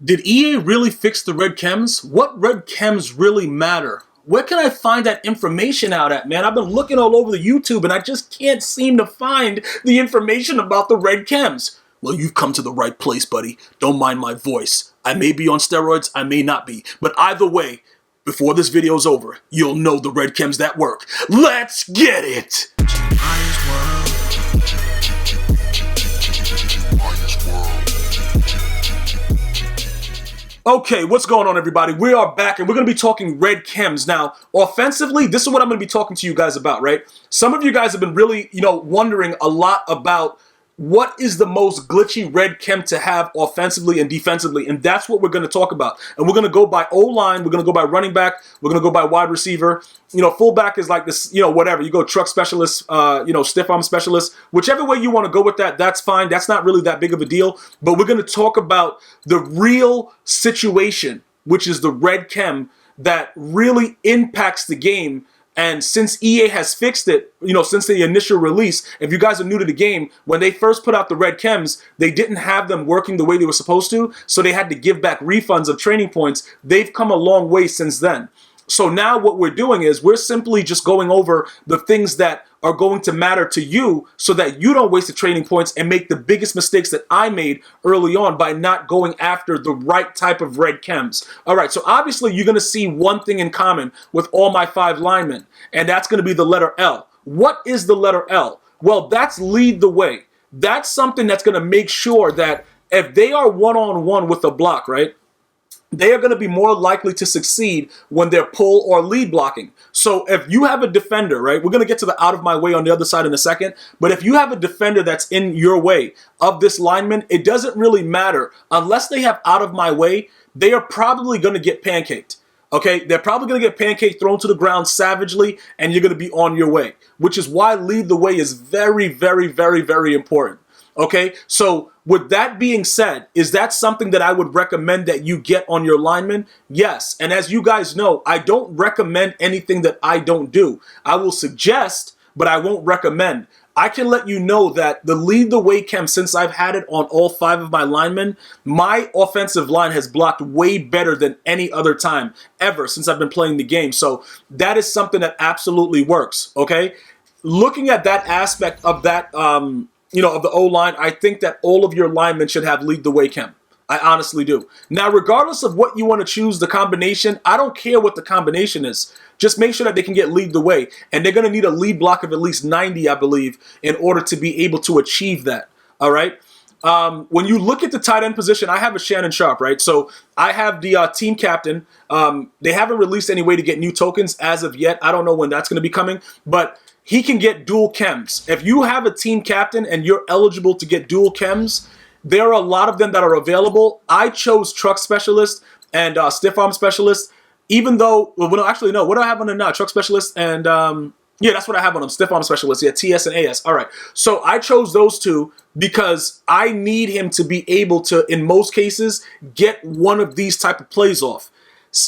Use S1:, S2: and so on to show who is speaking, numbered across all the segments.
S1: Did EA really fix the red chems? What red chems really matter? Where can I find that information out at, man? I've been looking all over the YouTube and I just can't seem to find the information about the red chems. Well, you've come to the right place, buddy. Don't mind my voice. I may be on steroids, I may not be. But either way, before this video's over, you'll know the red chems that work. Let's get it! Okay, what's going on, everybody? We are back, and we're going to be talking red chems. Now, offensively, this is what I'm going to be talking to you guys about, right? Some of you guys have been really, wondering a lot about what is the most glitchy red chem to have offensively and defensively, and that's what we're going to talk about. And we're going to go by O-line, we're going to go by running back, we're going to go by wide receiver. Fullback is like this, whatever. You go truck specialist, stiff arm specialist. Whichever way you want to go with that, that's fine. That's not really that big of a deal. But we're going to talk about the real situation, which is the red chem that really impacts the game. And since EA has fixed it, since the initial release, if you guys are new to the game, when they first put out the red chems, they didn't have them working the way they were supposed to, so they had to give back refunds of training points. They've come a long way since then. So now what we're doing is we're simply just going over the things that are going to matter to you so that you don't waste the training points and make the biggest mistakes that I made early on by not going after the right type of red chems. All right, so obviously you're going to see one thing in common with all my 5 linemen, and that's going to be the letter L. What is the letter L? Well, that's lead the way. That's something that's going to make sure that if they are one-on-one with the block, right, they are going to be more likely to succeed when they're pull or lead blocking. So if you have a defender, right, we're going to get to the out of my way on the other side in a second, but if you have a defender that's in your way of this lineman, it doesn't really matter. Unless they have out of my way, they are probably going to get pancaked. Okay, they're probably going to get pancaked, thrown to the ground savagely, and you're going to be on your way, which is why lead the way is very, very, very, very important. Okay, so with that being said, is that something that I would recommend that you get on your linemen? Yes, and as you guys know, I don't recommend anything that I don't do. I will suggest, but I won't recommend. I can let you know that the lead the way chem, since I've had it on all 5 of my linemen, my offensive line has blocked way better than any other time ever since I've been playing the game. So that is something that absolutely works, okay? Looking at that aspect of that, of the O-line, I think that all of your linemen should have lead the way chem. I honestly do. Now, regardless of what you want to choose, the combination, I don't care what the combination is. Just make sure that they can get lead the way. And they're going to need a lead block of at least 90, I believe, in order to be able to achieve that. All right? When you look at the tight end position, I have a Shannon Sharp, right? So I have the team captain. They haven't released any way to get new tokens as of yet. I don't know when that's going to be coming, but he can get dual chems. If you have a team captain and you're eligible to get dual chems, there are a lot of them that are available. I chose truck specialist and stiff arm specialist, even though, well, no, actually, no. What do I have on them now? Truck specialist and, yeah, that's what I have on them. Stiff arm specialist. Yeah, TS and AS. All right. So I chose those 2 because I need him to be able to, in most cases, get one of these type of plays off.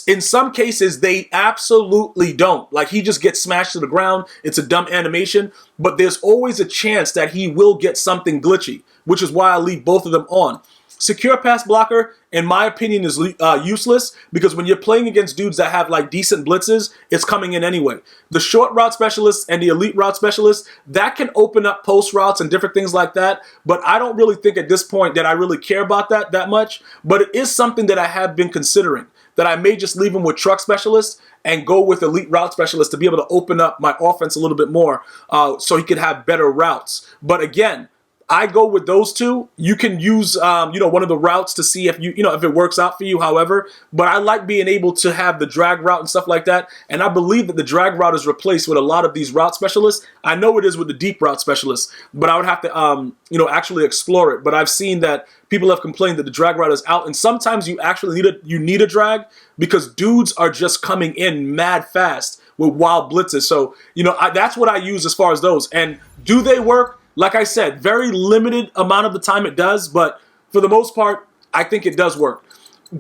S1: In some cases, they absolutely don't. Like, he just gets smashed to the ground. It's a dumb animation. But there's always a chance that he will get something glitchy, which is why I leave both of them on. Secure pass blocker, in my opinion, is useless because when you're playing against dudes that have like decent blitzes, it's coming in anyway. The short route specialist and the elite route specialist, that can open up post routes and different things like that. But I don't really think at this point that I really care about that much. But it is something that I have been considering, that I may just leave him with truck specialist and go with elite route specialist to be able to open up my offense a little bit more so he could have better routes. But again, I go with those 2. You can use, one of the routes to see if if it works out for you, however. But I like being able to have the drag route and stuff like that. And I believe that the drag route is replaced with a lot of these route specialists. I know it is with the deep route specialists, but I would have to, actually explore it. But I've seen that people have complained that the drag route is out. And sometimes you actually need a drag because dudes are just coming in mad fast with wild blitzes. So, that's what I use as far as those. And do they work? Like I said, very limited amount of the time it does, but for the most part, I think it does work.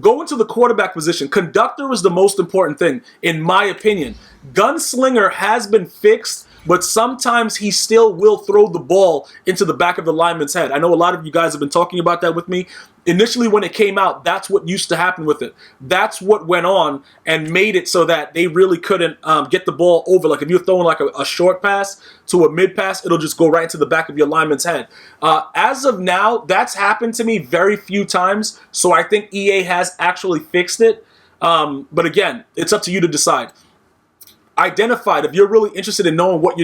S1: Go into the quarterback position. Conductor is the most important thing, in my opinion. Gunslinger has been fixed, but sometimes he still will throw the ball into the back of the lineman's head. I know a lot of you guys have been talking about that with me. Initially, when it came out, that's what used to happen with it. That's what went on and made it so that they really couldn't get the ball over. Like if you're throwing like a short pass to a mid pass, it'll just go right into the back of your lineman's head. As of now, that's happened to me very few times. So I think EA has actually fixed it. But again, it's up to you to decide. Identified. If you're really interested in knowing what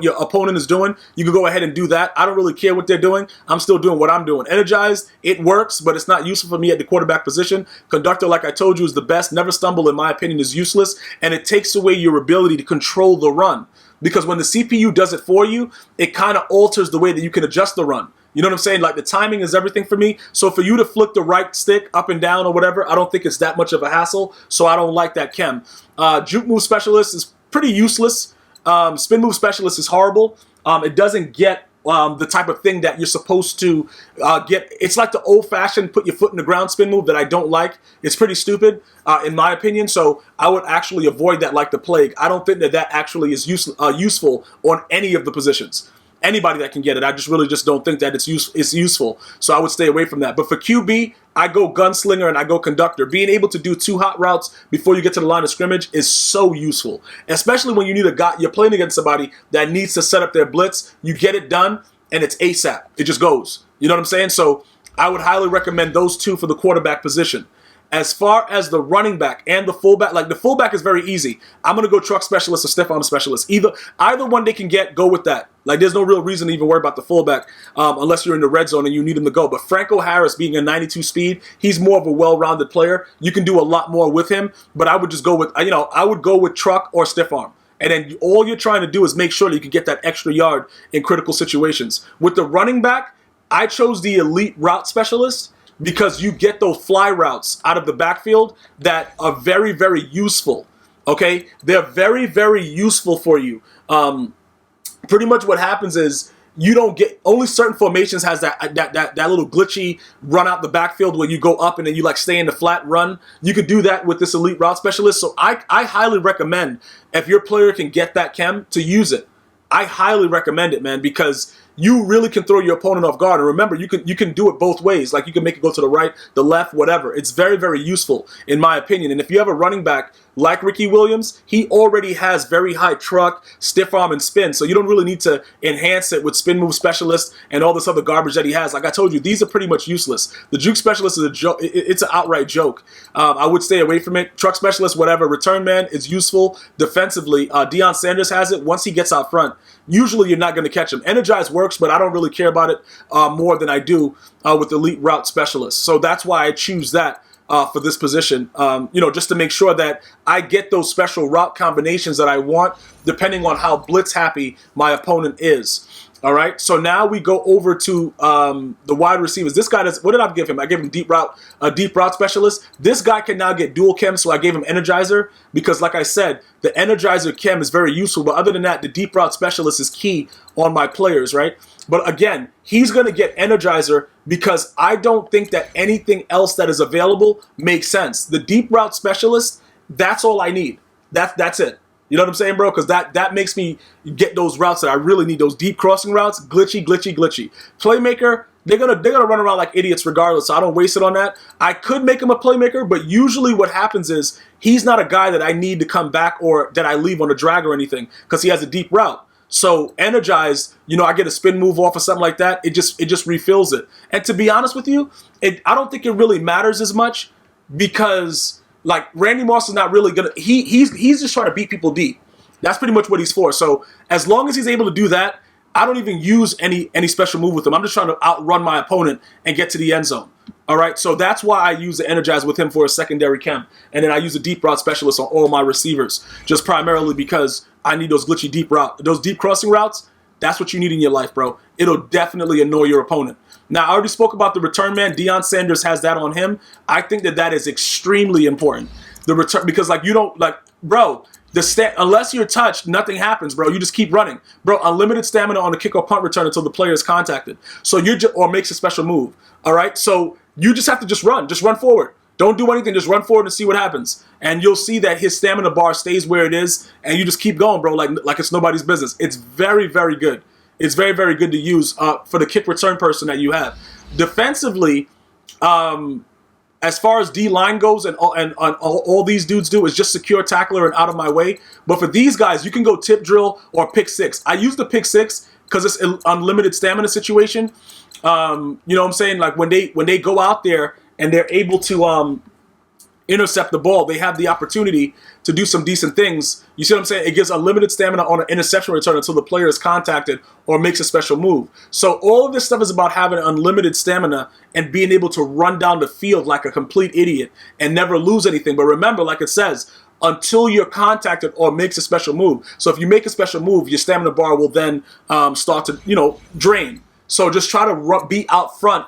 S1: your opponent is doing, you can go ahead and do that. I don't really care what they're doing. I'm still doing what I'm doing. Energized, it works, but it's not useful for me at the quarterback position. Conductor, like I told you, is the best. Never stumble, in my opinion, is useless, and it takes away your ability to control the run. Because when the CPU does it for you, it kind of alters the way that you can adjust the run. You know what I'm saying? Like the timing is everything for me. So for you to flick the right stick up and down or whatever, I don't think it's that much of a hassle. So I don't like that chem. Juke move specialist is pretty useless. Spin move specialist is horrible. It doesn't get the type of thing that you're supposed to get. It's like the old-fashioned put your foot in the ground spin move that I don't like. It's pretty stupid, in my opinion. So I would actually avoid that like the plague. I don't think that actually is useful on any of the positions. Anybody that can get it, I really don't think that it's useful. So I would stay away from that. But for QB, I go gunslinger and I go conductor. Being able to do 2 hot routes before you get to the line of scrimmage is so useful, especially when you need a guy. You're playing against somebody that needs to set up their blitz. You get it done, and it's ASAP. It just goes. You know what I'm saying? So I would highly recommend those 2 for the quarterback position. As far as the running back and the fullback, like the fullback is very easy. I'm going to go truck specialist or stiff arm specialist. Either one they can get, go with that. Like there's no real reason to even worry about the fullback unless you're in the red zone and you need him to go. But Franco Harris being a 92 speed, he's more of a well-rounded player. You can do a lot more with him, but I would just go with, I would go with truck or stiff arm. And then all you're trying to do is make sure that you can get that extra yard in critical situations. With the running back, I chose the elite route specialist, because you get those fly routes out of the backfield that are very, very useful. Okay? They're very, very useful for you. Pretty much what happens is you don't get, only certain formations has that little glitchy run out the backfield where you go up and then you like stay in the flat run. You could do that with this elite route specialist. So I highly recommend, if your player can get that chem, to use it. I highly recommend it, man, because you really can throw your opponent off guard. And remember, you can do it both ways. Like you can make it go to the right, the left, whatever. It's very, very useful, in my opinion. And if you have a running back like Ricky Williams, he already has very high truck, stiff arm, and spin. So you don't really need to enhance it with spin move specialist and all this other garbage that he has. Like I told you, these are pretty much useless. The juke specialist is a joke. It's an outright joke. I would stay away from it. Truck specialist, whatever. Return man is useful defensively. Deion Sanders has it. Once he gets out front, usually you're not going to catch him. Energize works, but I don't really care about it more than I do with elite route specialist. So that's why I choose that for this position, just to make sure that I get those special route combinations that I want, depending on how blitz happy my opponent is. All right, so now we go over to the wide receivers. This guy does. What did I give him? I gave him a deep route specialist. This guy can now get dual chem, so I gave him energizer because, like I said, the energizer chem is very useful. But other than that, the deep route specialist is key on my players, right? But again, he's going to get energizer because I don't think that anything else that is available makes sense. The deep route specialist, that's all I need. That's it. You know what I'm saying, bro? Because that makes me get those routes that I really need, those deep crossing routes, glitchy. Playmaker, they're gonna run around like idiots regardless, so I don't waste it on that. I could make him a playmaker, but usually what happens is he's not a guy that I need to come back or that I leave on a drag or anything because he has a deep route. So energized, I get a spin move off or something like that. It just refills it. And to be honest with you, I don't think it really matters as much because like Randy Moss is not really gonna. He's just trying to beat people deep. That's pretty much what he's for. So as long as he's able to do that, I don't even use any special move with him. I'm just trying to outrun my opponent and get to the end zone. All right. So that's why I use the energize with him for a secondary chem, and then I use a deep route specialist on all my receivers, just primarily because I need those glitchy those deep crossing routes. That's what you need in your life, bro. It'll definitely annoy your opponent. Now, I already spoke about the return man. Deion Sanders has that on him. I think that is extremely important. The return, because like you don't like, bro, unless you're touched, nothing happens, bro. You just keep running. Bro, unlimited stamina on the kick or punt return until the player is contacted. So or makes a special move. All right? So you just have to just run forward. Don't do anything, just run forward and see what happens. And you'll see that his stamina bar stays where it is, and you just keep going, bro, like it's nobody's business. It's very, very good. It's very, very good to use for the kick return person that you have. Defensively, As far as D-line goes and all these dudes do is just secure tackler and out of my way. But for these guys, you can go tip drill or pick six. I use the pick six because it's an unlimited stamina situation. You know what I'm saying? Like when they go out there and they're able to intercept the ball, they have the opportunity to do some decent things. You see what I'm saying? It gives unlimited stamina on an interception return until the player is contacted or makes a special move. So all of this stuff is about having unlimited stamina and being able to run down the field like a complete idiot and never lose anything. But remember, like it says, until you're contacted or makes a special move. So if you make a special move, your stamina bar will then start to, drain. So just try to be out front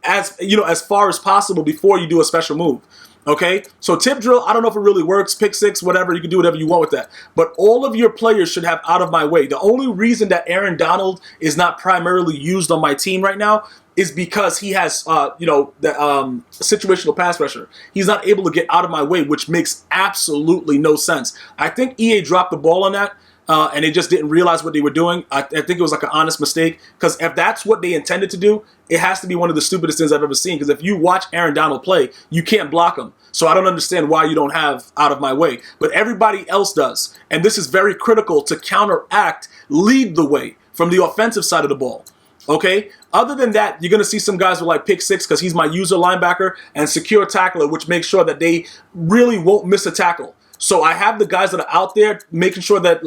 S1: as far as possible before you do a special move. Okay, so tip drill, I don't know if it really works, pick six, whatever, you can do whatever you want with that. But all of your players should have out of my way. The only reason that Aaron Donald is not primarily used on my team right now is because he has, the situational pass rusher. He's not able to get out of my way, which makes absolutely no sense. I think EA dropped the ball on that. And they just didn't realize what they were doing. I think it was like an honest mistake, because if that's what they intended to do, it has to be one of the stupidest things I've ever seen, because if you watch Aaron Donald play, you can't block him. So I don't understand why you don't have out of my way. But everybody else does. And this is very critical to counteract, lead the way from the offensive side of the ball. Okay? Other than that, you're going to see some guys with like pick six because he's my user linebacker, and secure tackler, which makes sure that they really won't miss a tackle. So I have the guys that are out there making sure that,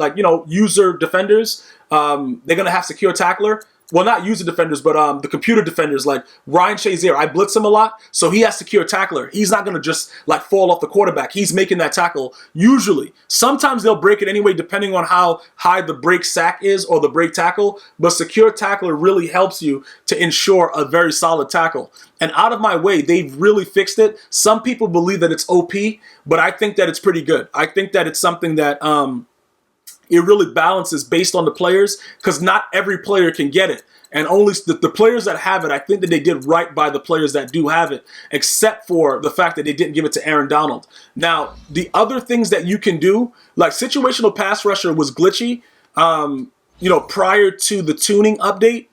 S1: user defenders, they're going to have secure tackler. Well, not user defenders, but the computer defenders, like Ryan Shazier. I blitz him a lot, so he has secure tackler. He's not going to just, fall off the quarterback. He's making that tackle, usually. Sometimes they'll break it anyway, depending on how high the break sack is or the break tackle. But secure tackler really helps you to ensure a very solid tackle. And out of my way, they've really fixed it. Some people believe that it's OP, but I think that it's pretty good. I think that it's something that it really balances based on the players, because not every player can get it. And only the players that have it, I think that they did right by the players that do have it, except for the fact that they didn't give it to Aaron Donald. Now, the other things that you can do, like situational pass rusher was glitchy, prior to the tuning update.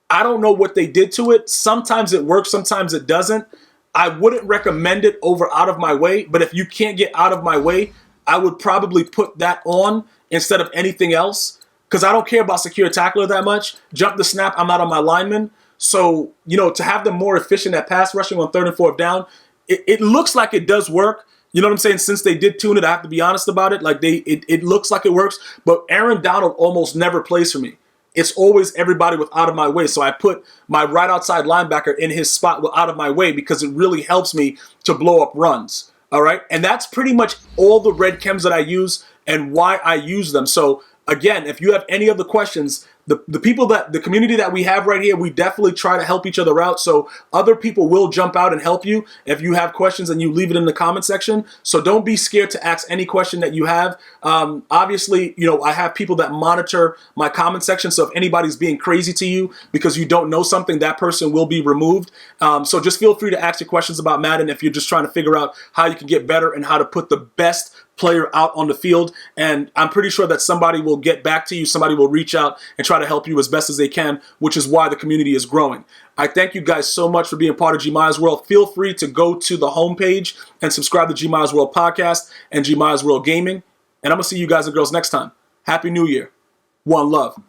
S1: I don't know what they did to it. Sometimes it works, sometimes it doesn't. I wouldn't recommend it over out of my way, but if you can't get out of my way, I would probably put that on instead of anything else, because I don't care about secure tackler that much. Jump the snap, I'm not on my lineman. So, to have them more efficient at pass rushing on 3rd and 4th down, it looks like it does work. You know what I'm saying? Since they did tune it, I have to be honest about it. It looks like it works, but Aaron Donald almost never plays for me. It's always everybody with out of my way. So I put my right outside linebacker in his spot with out of my way, because it really helps me to blow up runs. All right. And that's pretty much all the red chems that I use and why I use them. So again, if you have any other questions, the community that we have right here, we definitely try to help each other out. So other people will jump out and help you if you have questions, and you leave it in the comment section. So don't be scared to ask any question that you have. Obviously, I have people that monitor my comment section. So if anybody's being crazy to you because you don't know something, that person will be removed. So just feel free to ask your questions about Madden if you're just trying to figure out how you can get better and how to put the best player out on the field. And I'm pretty sure that somebody will get back to you. Somebody will reach out and try to help you as best as they can, which is why the community is growing. I thank you guys so much for being part of GmiasWorld. Feel free to go to the homepage and subscribe to GmiasWorld Podcast and GmiasWorld Gaming. And I'm going to see you guys and girls next time. Happy New Year. One love.